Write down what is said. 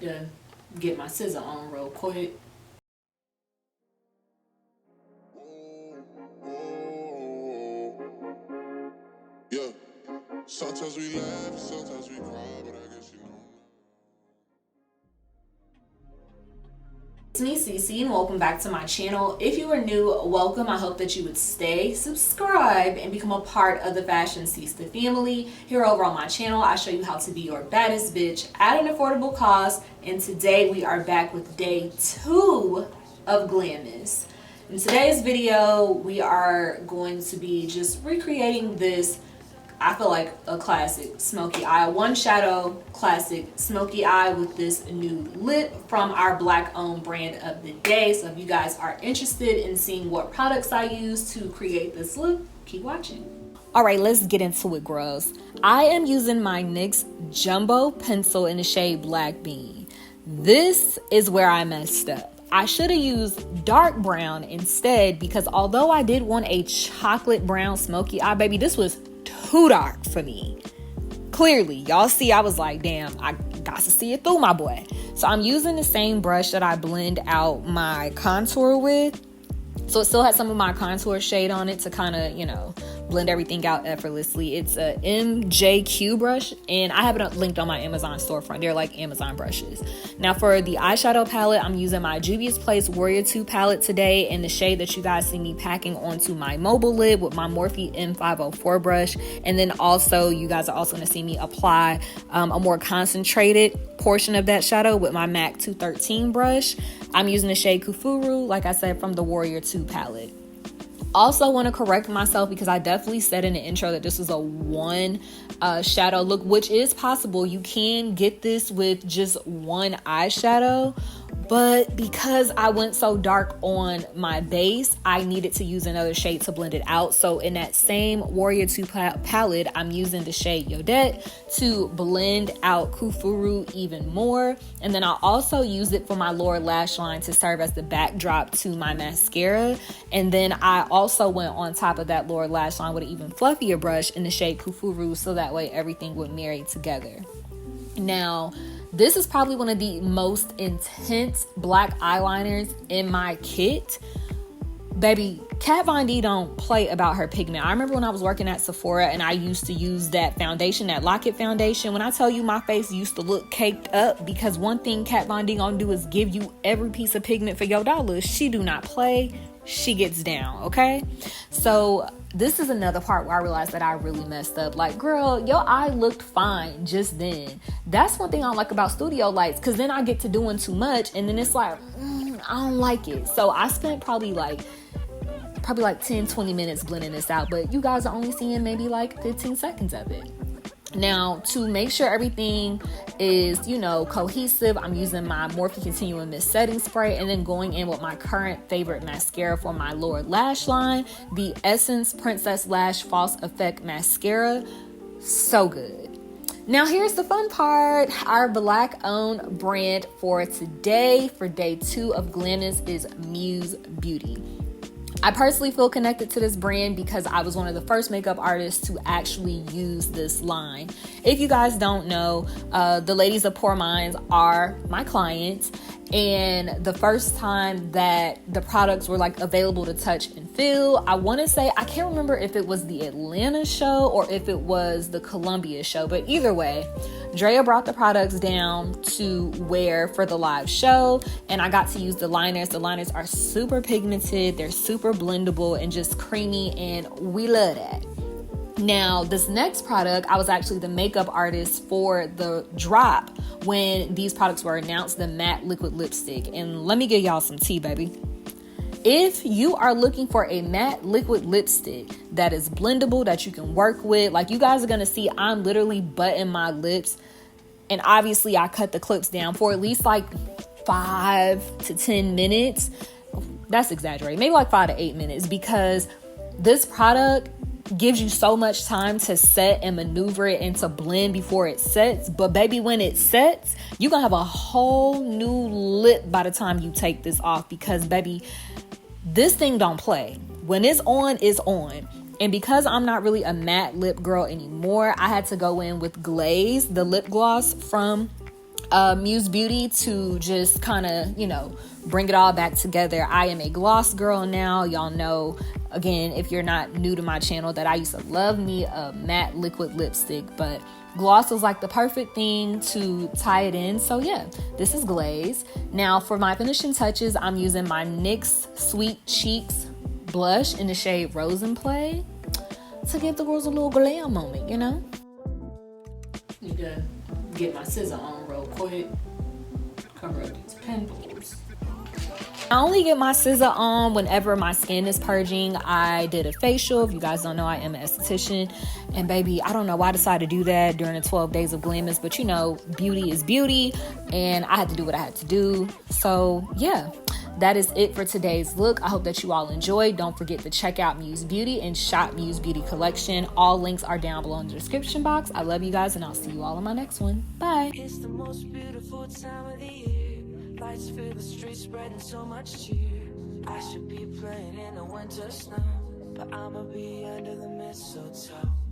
to get my scissor on real quick. Yeah, sometimes we laugh, sometimes we cry, but I guess you know. It's me, Cece, and welcome back to my channel. If you are new, welcome. I hope that you would stay, subscribe, and become a part of the Fashion Ceesta family. Here over on my channel, I show you how to be your baddest bitch at an affordable cost. And today we are back with day 2 of Glam'Mas. In today's video, we are going to be just recreating this, I feel like a classic smoky eye, one shadow classic smoky eye with this new lip from our black owned brand of the day. So if you guys are interested in seeing what products I use to create this look, keep watching. All right, let's get into it, girls. I am using my NYX Jumbo Pencil in the shade Black Bean. This is where I messed up. I should have used dark brown instead, because although I did want a chocolate brown smoky eye, baby, this was too dark for me. Clearly, y'all see, I was like, damn, I got to see it through, my boy. So I'm using the same brush that I blend out my contour with. So it still has some of my contour shade on it to kind of, you know, blend everything out effortlessly. It's a MJQ brush, and I have it linked on my Amazon storefront. They're like Amazon brushes. Now for the eyeshadow palette, I'm using my Juvia's Place Warrior 2 palette today in the shade that you guys see me packing onto my mobile lid with my Morphe M504 brush. And then also, you guys are also going to see me apply a more concentrated portion of that shadow with my MAC 213 brush. I'm using the shade Kufuru, like I said, from the Warrior 2 palette. Also want to correct myself, because I definitely said in the intro that this is a one shadow look, which is possible. You can get this with just one eyeshadow, but because I went so dark on my base, I needed to use another shade to blend it out. So in that same Warrior 2 palette, I'm using the shade Yodette to blend out Kufuru even more. And then I'll also use it for my lower lash line to serve as the backdrop to my mascara. And then I also went on top of that lower lash line with an even fluffier brush in the shade Kufuru, so that way everything would marry together. Now, this is probably one of the most intense black eyeliners in my kit. Baby, Kat Von D don't play about her pigment. I remember when I was working at Sephora and I used to use that foundation, that Lock-It foundation. When I tell you my face used to look caked up, because one thing Kat Von D gonna do is give you every piece of pigment for your dollar. She do not play. She gets down, okay? So this is another part where I realized that I really messed up. Like, girl, your eye looked fine just then. That's one thing I don't like about studio lights, because then I get to doing too much and then it's like, I don't like it. So I spent probably like 10-20 minutes blending this out, but you guys are only seeing maybe like 15 seconds of it. Now, to make sure everything is, you know, cohesive, I'm using my Morphe Continuum Mist Setting Spray, and then going in with my current favorite mascara for my lower lash line, the Essence Princess Lash False Effect Mascara. So good. Now here's the fun part. Our black owned brand for today, for day 2 of Glam'Mas, is Muse Beauty. I personally feel connected to this brand because I was one of the first makeup artists to actually use this line. If you guys don't know, the ladies of Pour Minds are my clients, and the first time that the products were like available to touch and feel, I want to say, I can't remember if it was the Atlanta show or if it was the Columbia show, but either way, Drea brought the products down to wear for the live show, and I got to use the liners. The liners are super pigmented, they're super blendable and just creamy, and we love that. Now, this next product, I was actually the makeup artist for the drop when these products were announced, the matte liquid lipstick. And let me give y'all some tea, baby. If you are looking for a matte liquid lipstick that is blendable, that you can work with, like you guys are going to see, I'm literally butting my lips. And obviously I cut the clips down for at least like 5 to 10 minutes. That's exaggerating. Maybe like 5 to 8 minutes, because this product gives you so much time to set and maneuver it and to blend before it sets. But baby, when it sets, you're gonna have a whole new lip by the time you take this off, because baby, this thing don't play. When it's on, it's on. And because I'm not really a matte lip girl anymore, I had to go in with Glazed, the lip gloss from Muse Beauty to just kind of, you know, bring it all back together. I am a gloss girl now. Y'all know, again, if you're not new to my channel, that I used to love me a matte liquid lipstick, but gloss was like the perfect thing to tie it in. So yeah, this is Glazed. Now for my finishing touches, I'm using my NYX Sweet Cheeks blush in the shade Rose and Play to give the girls a little glam moment, you know? Need to get my scissor on real quick. Cover up these pimples. I only get my scissor on whenever my skin is purging. I did a facial. If you guys don't know, I am an esthetician. And baby, I don't know why I decided to do that during the 12 days of Glam'Mas, but you know, beauty is beauty. And I had to do what I had to do. So yeah, that is it for today's look. I hope that you all enjoyed. Don't forget to check out Muse Beauty and shop Muse Beauty collection. All links are down below in the description box. I love you guys, and I'll see you all in my next one. Bye. It's the most beautiful time of the year. Lights fill the streets, spreading so much cheer. I should be playing in the winter snow, but I'ma be under the mistletoe.